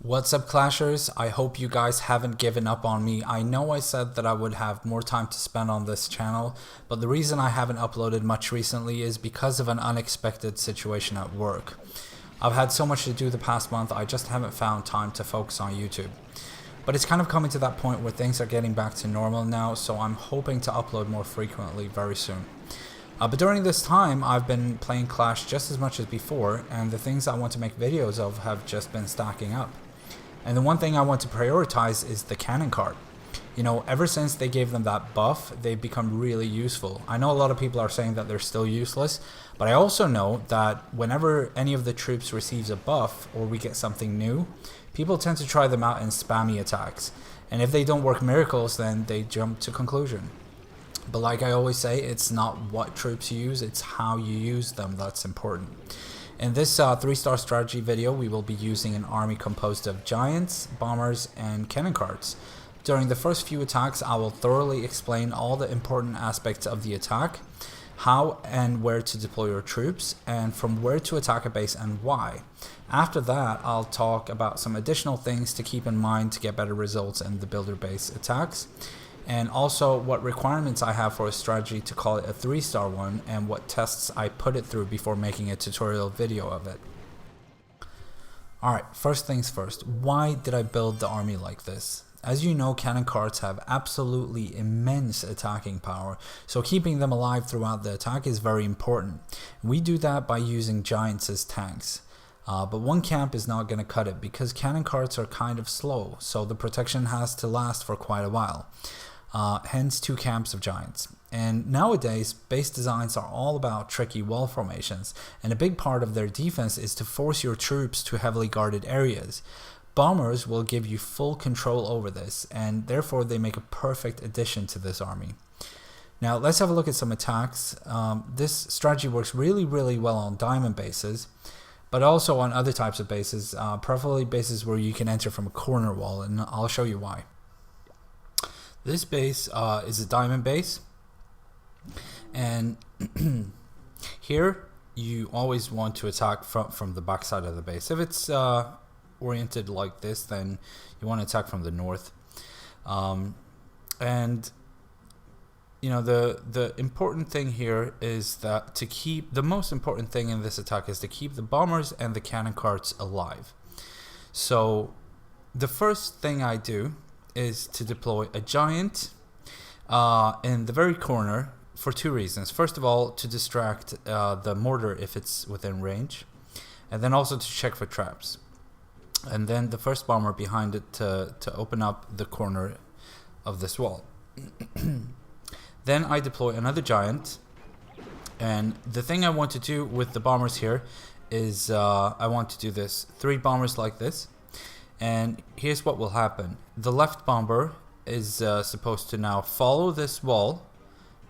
What's up, Clashers? I hope you guys haven't given up on me. I know I said that I would have more time to spend on this channel, but the reason I haven't uploaded much recently is because of an unexpected situation at work. I've had so much to do the past month, I just haven't found time to focus on YouTube. But it's kind of coming to that point where things are getting back to normal now, so I'm hoping to upload more frequently very soon. But during this time, I've been playing Clash just as much as before, and the things I want to make videos of have just been stacking up. And the one thing I want to prioritize is the cannon cart. You know, ever since they gave them that buff, they've become really useful. I know a lot of people are saying that they're still useless, but I also know that whenever any of the troops receives a buff or we get something new, people tend to try them out in spammy attacks. And if they don't work miracles, then they jump to conclusion. But like I always say, it's not what troops you use, it's how you use them that's important. In this 3-star strategy video, we will be using an army composed of giants, bombers, and cannon carts. During the first few attacks, I will thoroughly explain all the important aspects of the attack, how and where to deploy your troops, and from where to attack a base and why. After that, I'll talk about some additional things to keep in mind to get better results in the builder base attacks, and also what requirements I have for a strategy to call it a 3-star one, and what tests I put it through before making a tutorial video of it. Alright, first things first, why did I build the army like this? As you know, cannon carts have absolutely immense attacking power, so keeping them alive throughout the attack is very important. We do that by using giants as tanks. But one camp is not going to cut it because cannon carts are kind of slow, so the protection has to last for quite a while. Hence 2 camps of giants. And nowadays, base designs are all about tricky wall formations, and a big part of their defense is to force your troops to heavily guarded areas. Bombers will give you full control over this, and therefore they make a perfect addition to this army. Now let's have a look at some attacks. This strategy works really well on diamond bases, but also on other types of bases, preferably bases where you can enter from a corner wall, and I'll show you why. This base is a diamond base, and here you always want to attack from the back side of the base. If it's oriented like this, then you want to attack from the north. And you know, the important thing here is that the most important thing in this attack is to keep the bombers and the cannon carts alive. So the first thing I do is to deploy a giant in the very corner for 2 reasons. First of all, to distract the mortar if it's within range, and then also to check for traps. And then the first bomber behind it to open up the corner of this wall. Then I deploy another giant, and the thing I want to do with the bombers here is I want to do this 3 bombers like this. And here's what will happen. The left bomber is supposed to now follow this wall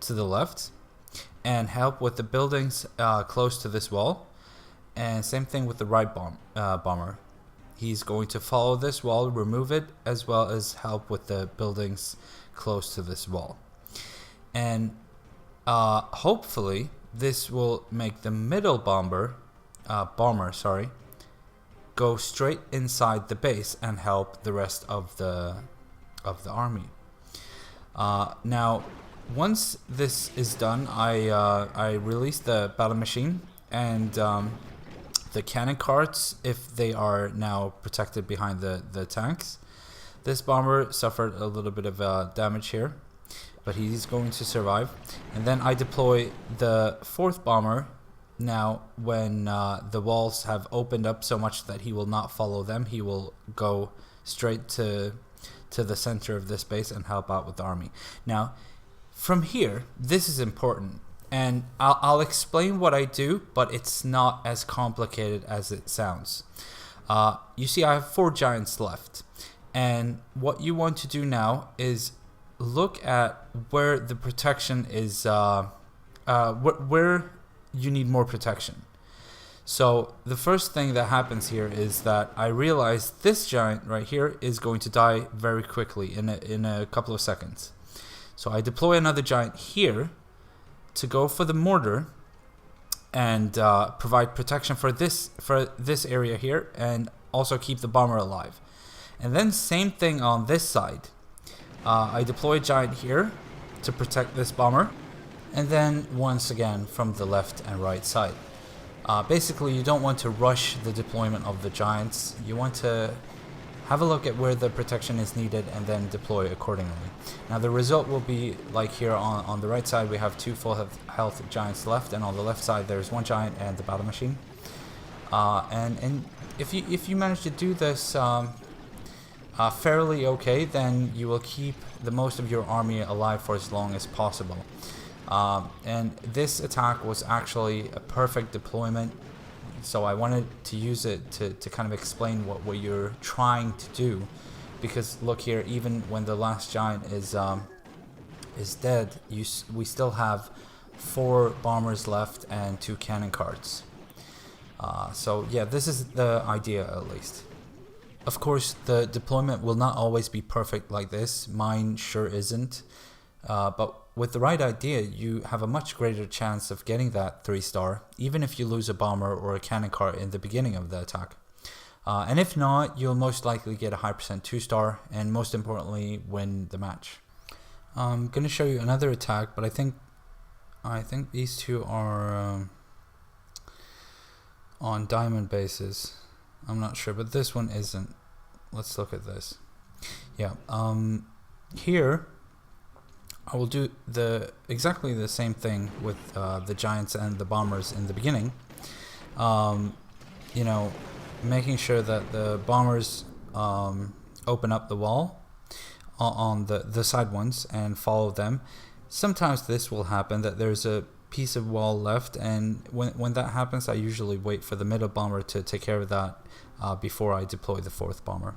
to the left and help with the buildings close to this wall. And same thing with the right bomber. He's going to follow this wall, remove it, as well as help with the buildings close to this wall. And hopefully this will make the middle bomber go straight inside the base and help the rest of the army. Now, once this is done, I release the battle machine and the cannon carts, if they are now protected behind the tanks. This bomber suffered a little bit of damage here, but he's going to survive. And then I deploy the 4th bomber. Now, when the walls have opened up so much that he will not follow them, he will go straight to the center of this base and help out with the army. Now, from here, this is important, and I'll explain what I do, but it's not as complicated as it sounds. You see, I have 4 giants left, and what you want to do now is look at where the protection is, where you need more protection. So the first thing that happens here is that I realize this giant right here is going to die very quickly in a couple of seconds. So I deploy another giant here to go for the mortar and provide protection for this area here, and also keep the bomber alive. And then same thing on this side. I deploy a giant here to protect this bomber, and then once again from the left and right side. Basically, you don't want to rush the deployment of the giants. You want to have a look at where the protection is needed and then deploy accordingly. Now the result will be like here on the right side we have 2 full health giants left, and on the left side there's 1 giant and the battle machine. And if you manage to do this fairly okay, then you will keep the most of your army alive for as long as possible. And this attack was actually a perfect deployment, so I wanted to use it to kind of explain what you're trying to do, because look here, even when the last giant is dead, we still have 4 bombers left and 2 cannon carts. So yeah, this is the idea at least. Of course, the deployment will not always be perfect like this. Mine sure isn't. But with the right idea, you have a much greater chance of getting that 3-star, even if you lose a bomber or a cannon cart in the beginning of the attack. And if not, you'll most likely get a high percent 2-star, and most importantly, win the match. I'm going to show you another attack, but I think these two are on diamond bases. I'm not sure, but this one isn't. Let's look at this. Yeah, here I will do exactly the same thing with the giants and the bombers in the beginning. You know, making sure that the bombers open up the wall on the side ones and follow them. Sometimes this will happen, that there's a piece of wall left, and when that happens, I usually wait for the middle bomber to take care of that before I deploy the 4th bomber.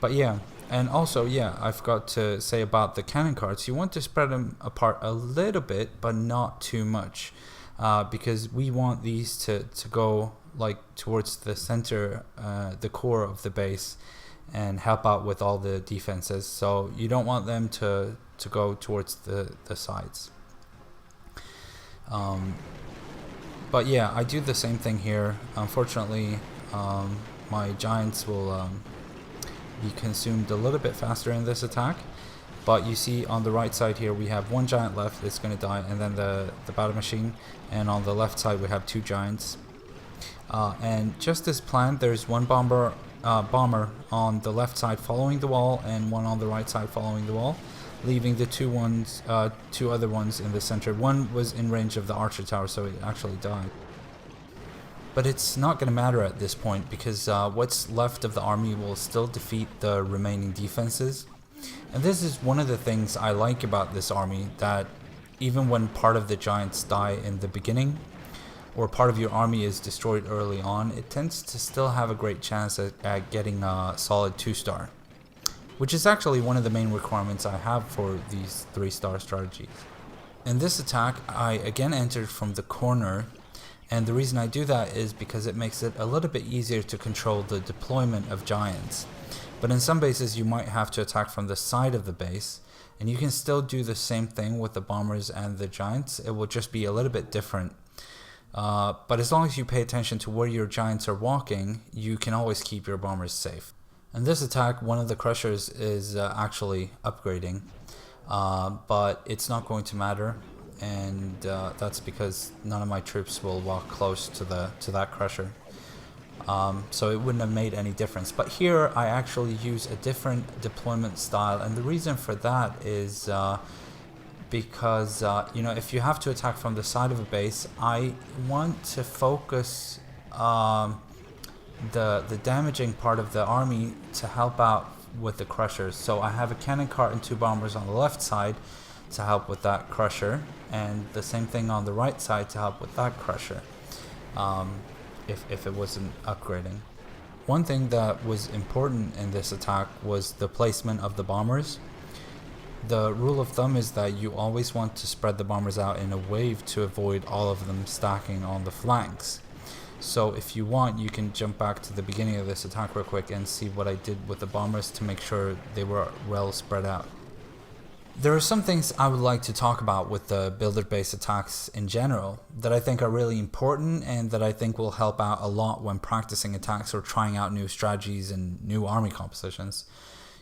But yeah, and also, yeah, I forgot to say about the cannon carts. You want to spread them apart a little bit, but not too much, because we want these to go like towards the center, the core of the base, and help out with all the defenses. So you don't want them to go towards the sides. But yeah, I do the same thing here. Unfortunately, my giants will be consumed a little bit faster in this attack, but you see on the right side here we have 1 giant left that's going to die, and then the battle machine, and on the left side we have 2 giants. And just as planned, there's 1 bomber on the left side following the wall, and 1 on the right side following the wall, leaving the 2 other ones in the center. 1 was in range of the archer tower, so it actually died. But it's not going to matter at this point, because what's left of the army will still defeat the remaining defenses. And this is one of the things I like about this army, that even when part of the giants die in the beginning, or part of your army is destroyed early on, it tends to still have a great chance at getting a solid 2-star. Which is actually one of the main requirements I have for these 3-star strategies. In this attack, I again entered from the corner. And the reason I do that is because it makes it a little bit easier to control the deployment of giants. But in some bases you might have to attack from the side of the base, and you can still do the same thing with the bombers and the giants. It will just be a little bit different. But as long as you pay attention to where your giants are walking, you can always keep your bombers safe. In this attack, one of the crushers is actually upgrading, but it's not going to matter. And that's because none of my troops will walk close to that crusher, so it wouldn't have made any difference. But here I actually use a different deployment style, and the reason for that is because you know, if you have to attack from the side of a base, I want to focus the damaging part of the army to help out with the crushers. So I have a cannon cart and 2 bombers on the left side to help with that crusher, and the same thing on the right side to help with that crusher, if it wasn't upgrading. One thing that was important in this attack was the placement of the bombers. The rule of thumb is that you always want to spread the bombers out in a wave to avoid all of them stacking on the flanks. So if you want, you can jump back to the beginning of this attack real quick and see what I did with the bombers to make sure they were well spread out. There are some things I would like to talk about with the builder-based attacks in general that I think are really important and that I think will help out a lot when practicing attacks or trying out new strategies and new army compositions.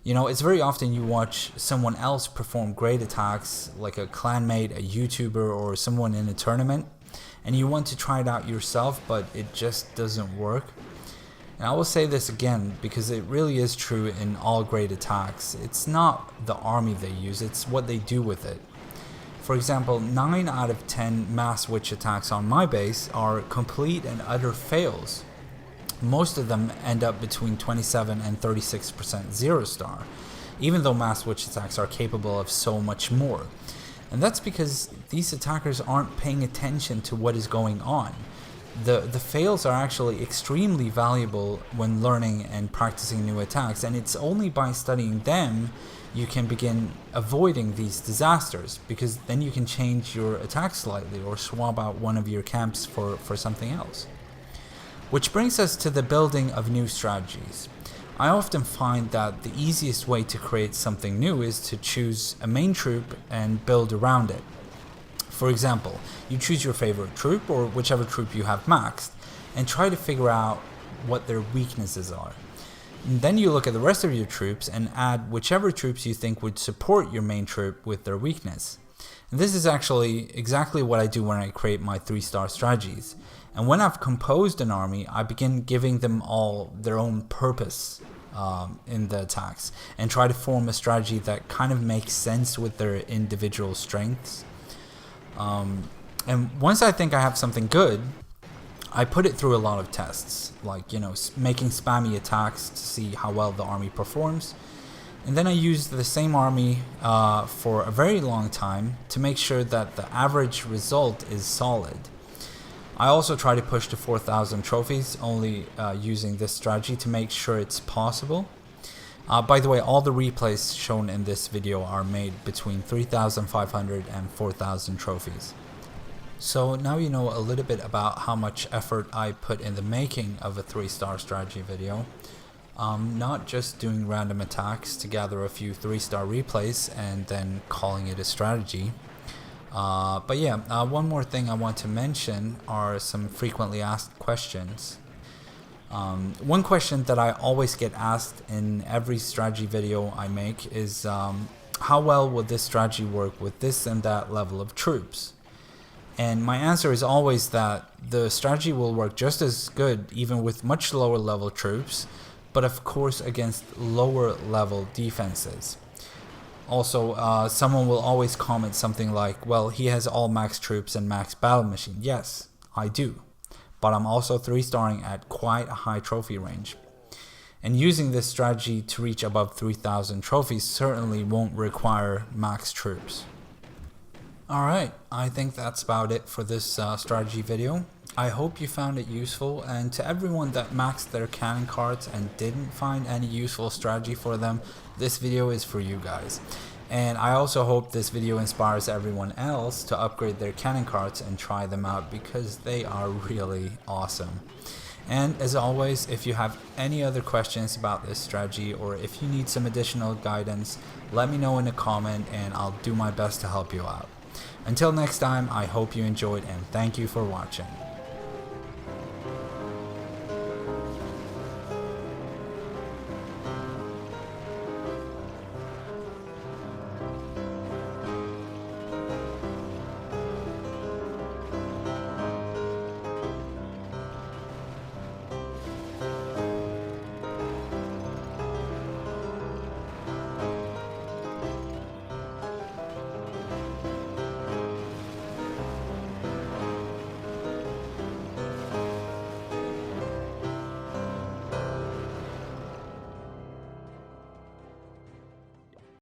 You know, it's very often you watch someone else perform great attacks, like a clanmate, a YouTuber, or someone in a tournament, and you want to try it out yourself, but it just doesn't work. And I will say this again because it really is true in all great attacks. It's not the army they use, it's what they do with it. For example, 9 out of 10 mass witch attacks on my base are complete and utter fails. Most of them end up between 27 and 36% 0-star, even though mass witch attacks are capable of so much more. And that's because these attackers aren't paying attention to what is going on. The fails are actually extremely valuable when learning and practicing new attacks, and it's only by studying them you can begin avoiding these disasters, because then you can change your attack slightly or swap out one of your camps for something else. Which brings us to the building of new strategies. I often find that the easiest way to create something new is to choose a main troop and build around it. For example, you choose your favorite troop or whichever troop you have maxed and try to figure out what their weaknesses are. And then you look at the rest of your troops and add whichever troops you think would support your main troop with their weakness. And this is actually exactly what I do when I create my 3-star strategies. And when I've composed an army, I begin giving them all their own purpose in the attacks and try to form a strategy that kind of makes sense with their individual strengths. And once I think I have something good, I put it through a lot of tests, like, you know, making spammy attacks to see how well the army performs. And then I use the same army for a very long time to make sure that the average result is solid. I also try to push to 4,000 trophies, only using this strategy to make sure it's possible. By the way, all the replays shown in this video are made between 3,500 and 4,000 trophies. So now you know a little bit about how much effort I put in the making of a 3-star strategy video. Not just doing random attacks to gather a few 3-star replays and then calling it a strategy. But yeah, one more thing I want to mention are some frequently asked questions. One question that I always get asked in every strategy video I make is how well will this strategy work with this and that level of troops? And my answer is always that the strategy will work just as good even with much lower level troops, but of course against lower level defenses. Also, someone will always comment something like, well, he has all max troops and max battle machine. Yes, I do. But I'm also 3-starring at quite a high trophy range. And using this strategy to reach above 3,000 trophies certainly won't require max troops. Alright, I think that's about it for this strategy video. I hope you found it useful, and to everyone that maxed their cannon cards and didn't find any useful strategy for them, this video is for you guys. And I also hope this video inspires everyone else to upgrade their cannon cards and try them out, because they are really awesome. And as always, if you have any other questions about this strategy or if you need some additional guidance, let me know in a comment and I'll do my best to help you out. Until next time, I hope you enjoyed and thank you for watching.